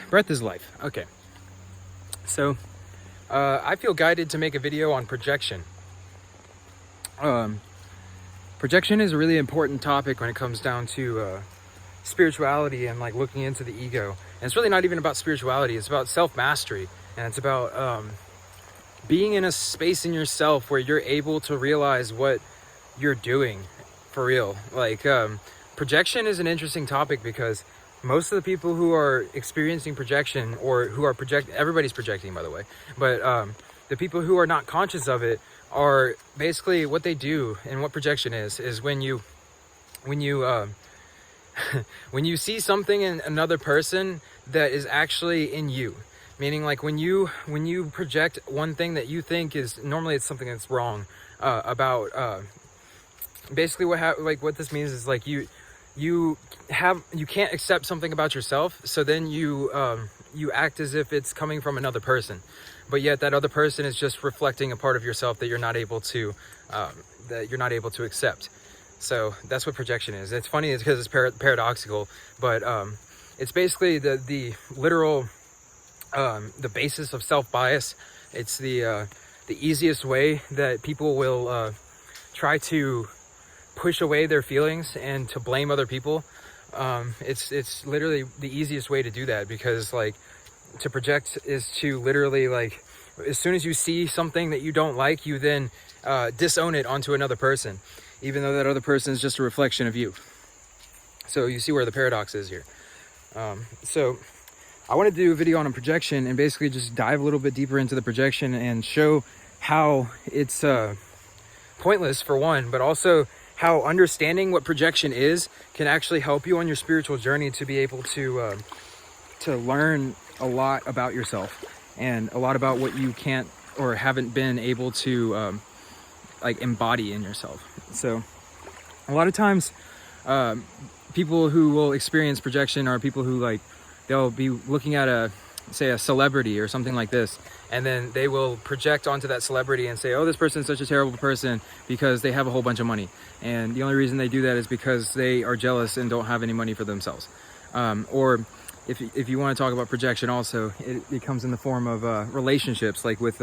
Breath is life. Okay. So, I feel guided to make a video on projection. Projection is a really important topic when it comes down to spirituality and like looking into the ego. And it's really not even about spirituality. It's about self-mastery, and it's about being in a space in yourself where you're able to realize what you're doing for real. Like projection is an interesting topic because most of the people who are experiencing projection, or who are everybody's projecting, by the way, but the people who are not conscious of it are basically what they do. And what projection is when you when you see something in another person that is actually in you. Meaning, like when you project one thing that you think is normally, it's something that's wrong about basically what this means is like you can't accept something about yourself, so then you act as if it's coming from another person, but yet that other person is just reflecting a part of yourself that you're not able to accept. So that's what projection is. It's funny because it's paradoxical, but it's basically the literal the basis of self-bias. It's the easiest way that people will try to push away their feelings and to blame other people. It's literally the easiest way to do that, because like to project is to literally, like, as soon as you see something that you don't like, you then disown it onto another person, even though that other person is just a reflection of you. So you see where the paradox is here. So I want to do a video on a projection and basically just dive a little bit deeper into the projection and show how it's pointless, for one, but also how understanding what projection is can actually help you on your spiritual journey to be able to learn a lot about yourself and a lot about what you can't or haven't been able to like embody in yourself. So a lot of times people who will experience projection are people who, like, they'll be looking at a celebrity or something like this, and then they will project onto that celebrity and say, oh, this person's such a terrible person because they have a whole bunch of money, and the only reason they do that is because they are jealous and don't have any money for themselves. Or if you want to talk about projection also, it comes in the form of relationships. Like with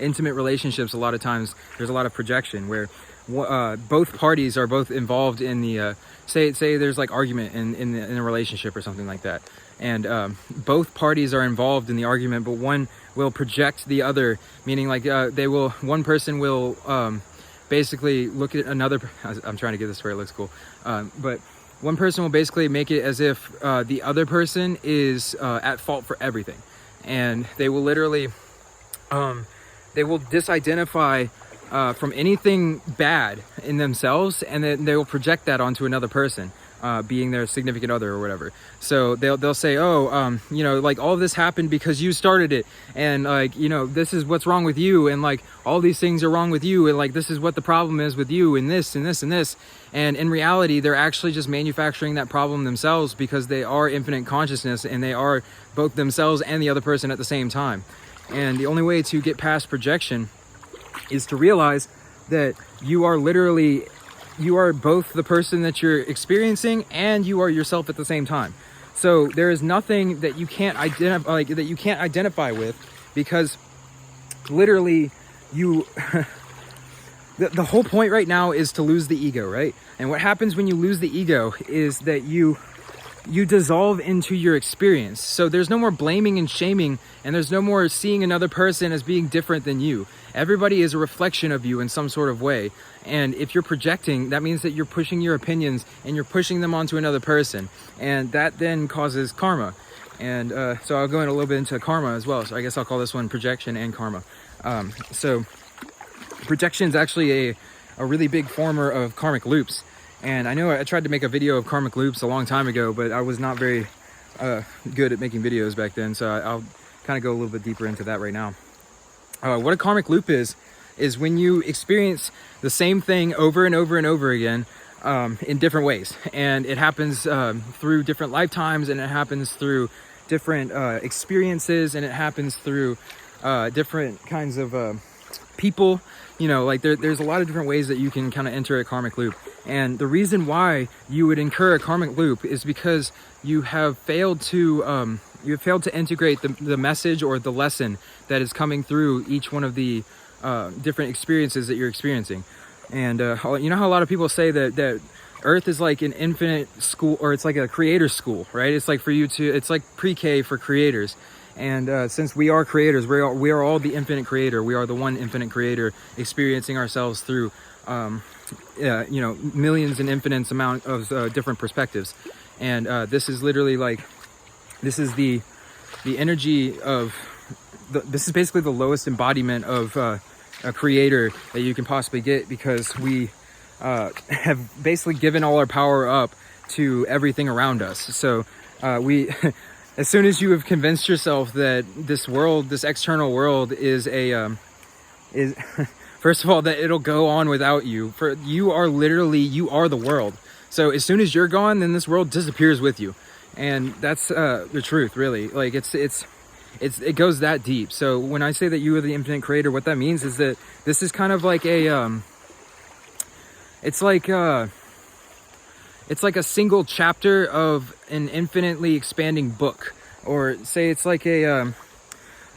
intimate relationships, a lot of times there's a lot of projection where both parties are both involved in the say there's like argument in a relationship or something like that, and both parties are involved in the argument, but one will project the other, meaning like one person will basically look at another. I'm trying to get this where it looks cool, but one person will basically make it as if the other person is at fault for everything, and they will literally they will disidentify from anything bad in themselves, and then they will project that onto another person, being their significant other or whatever. So they'll say, oh, you know, like, all of this happened because you started it, and like, you know, this is what's wrong with you, and like all these things are wrong with you, and like this is what the problem is with you, and this and this and this. And in reality, they're actually just manufacturing that problem themselves, because they are infinite consciousness, and they are both themselves and the other person at the same time. And the only way to get past projection is to realize that you are both the person that you're experiencing, and you are yourself at the same time. So there is nothing that you can't identify with, because literally you the whole point right now is to lose the ego, right? And what happens when you lose the ego is that you dissolve into your experience. So there's no more blaming and shaming, and there's no more seeing another person as being different than you. Everybody is a reflection of you in some sort of way. And if you're projecting, that means that you're pushing your opinions and you're pushing them onto another person. And that then causes karma. And so I'll go in a little bit into karma as well. So I guess I'll call this one projection and karma. So projection is actually a really big former of karmic loops. And I know I tried to make a video of karmic loops a long time ago, but I was not very good at making videos back then. So I'll kind of go a little bit deeper into that right now. What a karmic loop is when you experience the same thing over and over and over again in different ways. And it happens through different lifetimes, and it happens through different experiences, and it happens through different kinds of people. You know, like there's a lot of different ways that you can kind of enter a karmic loop. And the reason why you would incur a karmic loop is because you have failed to failed to integrate the message or the lesson that is coming through each one of the different experiences that you're experiencing. And you know how a lot of people say that Earth is like an infinite school, or it's like a creator school, right? It's like it's like pre-K for creators. And since we are creators, we are all the infinite creator. We are the one infinite creator experiencing ourselves through, you know, millions and infinite amount of different perspectives. And this is literally like, this is the energy of, this is basically the lowest embodiment of a creator that you can possibly get, because we have basically given all our power up to everything around us. So we as soon as you have convinced yourself that this world, this external world is first of all, that it'll go on without you, for you are the world. So as soon as you're gone, then this world disappears with you. And that's the truth, really. Like it goes that deep. So when I say that you are the infinite creator, what that means is that this is kind of like it's like a single chapter of an infinitely expanding book. Or say it's like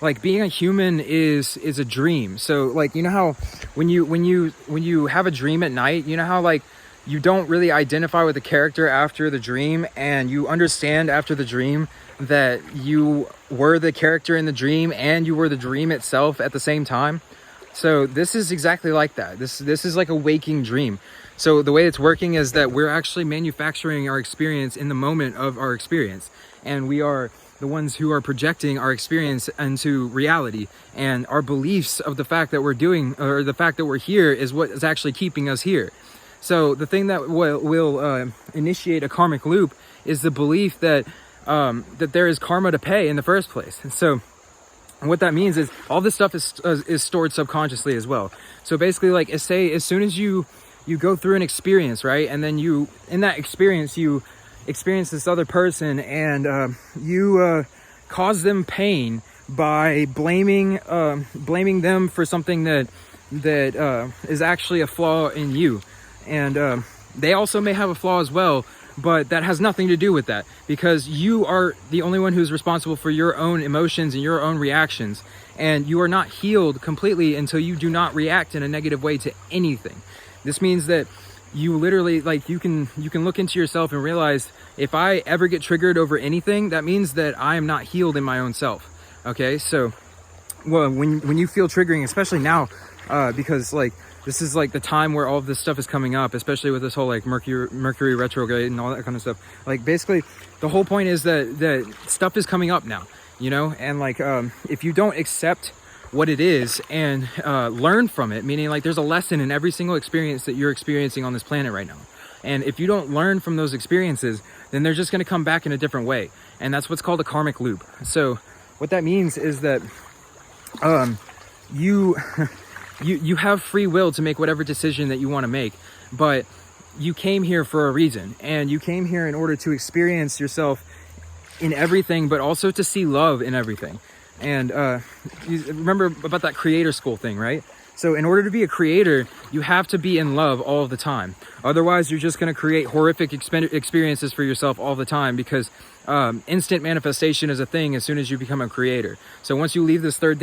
like being a human is a dream. So like, you know how when you have a dream at night, you know how like you don't really identify with the character after the dream, and you understand after the dream that you were the character in the dream and you were the dream itself at the same time. So this is exactly like that. This is like a waking dream. So the way it's working is that we're actually manufacturing our experience in the moment of our experience, and we are the ones who are projecting our experience into reality, and our beliefs of the fact that we're doing, or the fact that we're here, is what is actually keeping us here. So the thing that will initiate a karmic loop is the belief that that there is karma to pay in the first place. And so what that means is all this stuff is stored subconsciously as well. So basically, like, say as soon as you go through an experience, right, and then in that experience you experience this other person, and you cause them pain by blaming them for something that is actually a flaw in you. And they also may have a flaw as well, but that has nothing to do with that, because you are the only one who's responsible for your own emotions and your own reactions. And you are not healed completely until you do not react in a negative way to anything. This means that you literally, like, you can look into yourself and realize, if I ever get triggered over anything, that means that I am not healed in my own self. Okay, so well, when you feel triggering, especially now, because like this is like the time where all of this stuff is coming up, especially with this whole like Mercury retrograde and all that kind of stuff. Like basically the whole point is that stuff is coming up now, you know, and like if you don't accept what it is and learn from it, meaning like there's a lesson in every single experience that you're experiencing on this planet right now. And if you don't learn from those experiences, then they're just going to come back in a different way. And that's what's called a karmic loop. So what that means is that you have free will to make whatever decision that you want to make, but you came here for a reason, and you came here in order to experience yourself in everything, but also to see love in everything. And you remember about that creator school thing, right? So in order to be a creator, you have to be in love all of the time. Otherwise, you're just going to create horrific experiences for yourself all the time, because instant manifestation is a thing as soon as you become a creator. So once you leave this third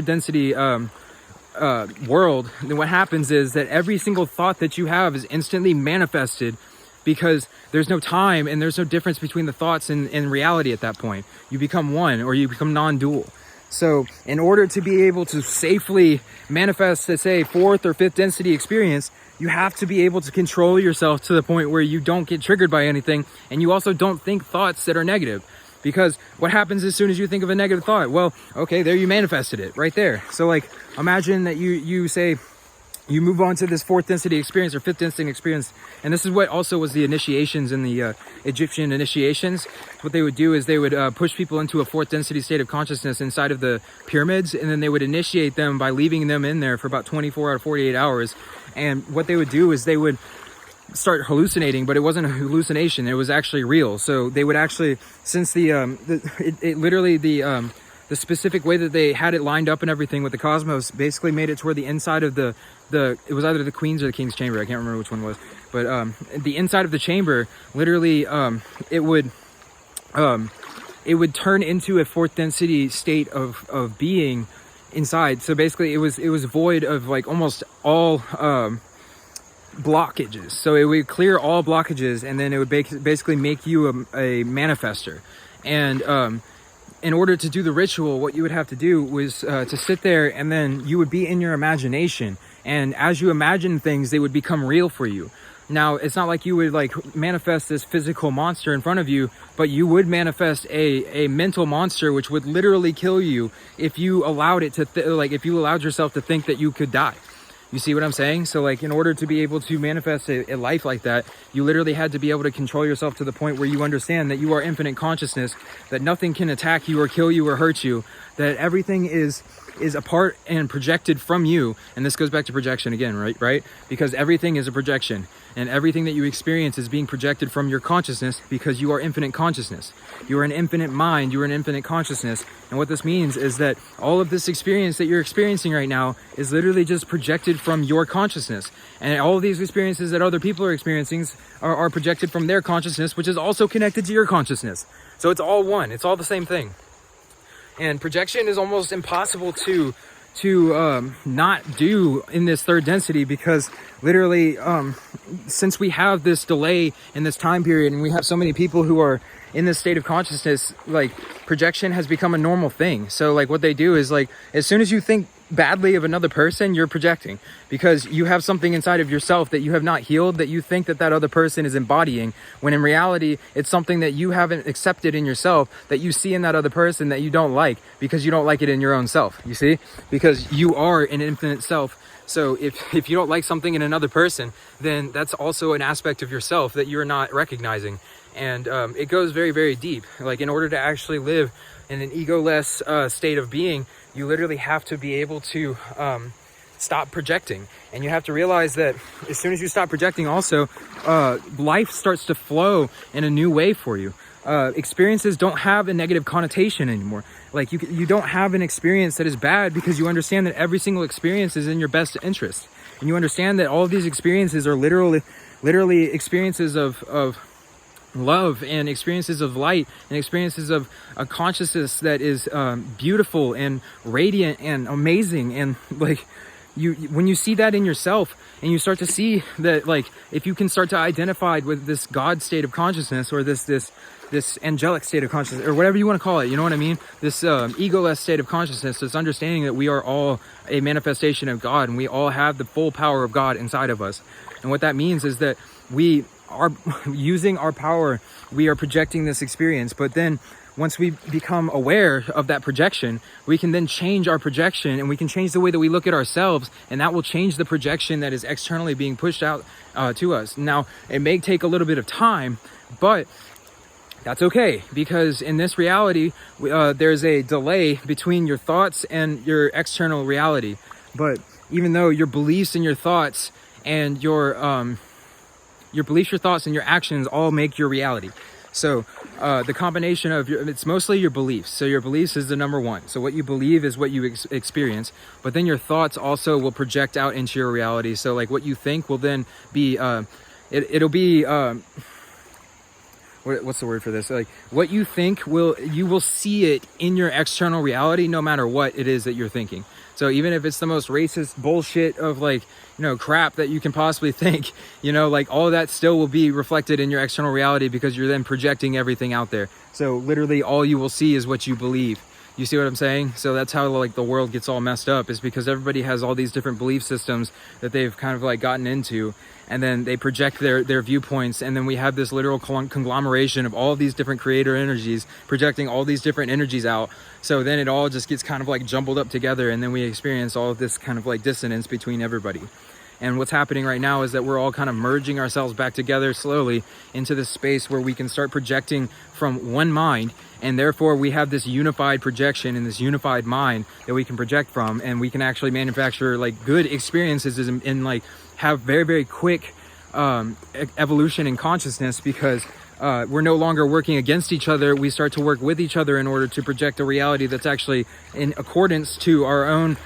density world, then what happens is that every single thought that you have is instantly manifested, because there's no time and there's no difference between the thoughts and reality at that point. You become one, or you become non-dual. So in order to be able to safely manifest, let's say, fourth or fifth density experience, you have to be able to control yourself to the point where you don't get triggered by anything, and you also don't think thoughts that are negative. Because what happens as soon as you think of a negative thought? Well, okay, there you manifested it right there. So like, imagine that you say, you move on to this fourth density experience or fifth density experience. And this is what also was the initiations in the Egyptian initiations. What they would do is they would push people into a fourth density state of consciousness inside of the pyramids. And then they would initiate them by leaving them in there for about 24 out of 48 hours. And what they would do is they would start hallucinating, but it wasn't a hallucination. It was actually real. So they would actually, since the specific way that they had it lined up and everything with the cosmos, basically made it to where the inside of it was either the Queen's or the King's chamber. I can't remember which one it was, but the inside of the chamber, literally, it would it would turn into a fourth density state of being inside. So basically it was void of like almost all blockages. So it would clear all blockages, and then it would basically make you a manifester. And in order to do the ritual, what you would have to do was to sit there, and then you would be in your imagination, and as you imagine things, they would become real for you. Now, it's not like you would like manifest this physical monster in front of you, but you would manifest a mental monster, which would literally kill you if you allowed it to, if you allowed yourself to think that you could die. You see what I'm saying? So like, in order to be able to manifest a life like that, you literally had to be able to control yourself to the point where you understand that you are infinite consciousness, that nothing can attack you or kill you or hurt you, that everything is a part and projected from you. And this goes back to projection again, right? Because everything is a projection, and everything that you experience is being projected from your consciousness, because you are infinite consciousness. You are an infinite mind, you are an infinite consciousness. And what this means is that all of this experience that you're experiencing right now is literally just projected from your consciousness. And all of these experiences that other people are experiencing are projected from their consciousness, which is also connected to your consciousness. So it's all one, it's all the same thing. And projection is almost impossible to not do in this third density, because literally since we have this delay in this time period, and we have so many people who are in this state of consciousness, like projection has become a normal thing. So like what they do is, like, as soon as you think badly of another person, you're projecting, because you have something inside of yourself that you have not healed, that you think that other person is embodying, when in reality it's something that you haven't accepted in yourself, that you see in that other person that you don't like, because you don't like it in your own self. You see, because you are an infinite self. So if you don't like something in another person, then that's also an aspect of yourself that you're not recognizing. And it goes very, very deep. Like, in order to actually live in an ego-less state of being, you literally have to be able to stop projecting. And you have to realize that as soon as you stop projecting also, life starts to flow in a new way for you. Experiences don't have a negative connotation anymore. Like, you don't have an experience that is bad, because you understand that every single experience is in your best interest. And you understand that all of these experiences are literally experiences of love, and experiences of light, and experiences of a consciousness that is beautiful and radiant and amazing. And like, when you see that in yourself, and you start to see that, like, if you can start to identify with this God state of consciousness, or this angelic state of consciousness, or whatever you want to call it, you know what I mean? This ego-less state of consciousness, this understanding that we are all a manifestation of God, and we all have the full power of God inside of us. And what that means is that we are using our power, we are projecting this experience. But then once we become aware of that projection, we can then change our projection, and we can change the way that we look at ourselves, and that will change the projection that is externally being pushed out to us. Now, it may take a little bit of time, but that's okay, because in this reality, there's a delay between your thoughts and your external reality. But even though your beliefs and your thoughts and your beliefs, your thoughts, and your actions all make your reality. So the combination of it's mostly your beliefs. So your beliefs is the number one. So what you believe is what you experience, but then your thoughts also will project out into your reality. So like, what you think will then be, it'll be, what's the word for this? Like, what you think you will see it in your external reality, no matter what it is that you're thinking. So even if it's the most racist bullshit of, like, crap that you can possibly think, like, all of that still will be reflected in your external reality, because you're then projecting everything out there. So literally all you will see is what you believe. You see what I'm saying? So that's how, like, the world gets all messed up, is because everybody has all these different belief systems that they've kind of like gotten into, and then they project their viewpoints, and then we have this literal conglomeration of all of these different creator energies projecting all these different energies out. So then it all just gets kind of like jumbled up together, and then we experience all of this kind of like dissonance between everybody. And what's happening right now is that we're all kind of merging ourselves back together slowly into this space where we can start projecting from one mind, and therefore we have this unified projection and this unified mind that we can project from, and we can actually manufacture like good experiences and like have very, very quick evolution in consciousness, because we're no longer working against each other. We start to work with each other in order to project a reality that's actually in accordance to our own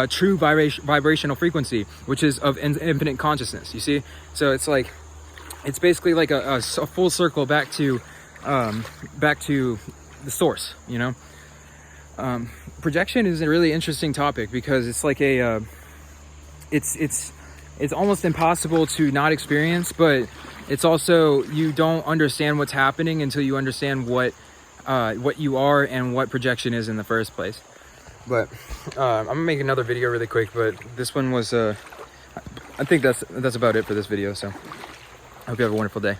true vibrational frequency, which is of infinite consciousness. You see? So it's like, it's basically like a full circle back to the source, you know. Projection is a really interesting topic because it's like a it's almost impossible to not experience, but it's also, you don't understand what's happening until you understand what you are and what projection is in the first place. But I'm gonna make another video really quick, but this one was I think that's about it for this video. So I hope you have a wonderful day.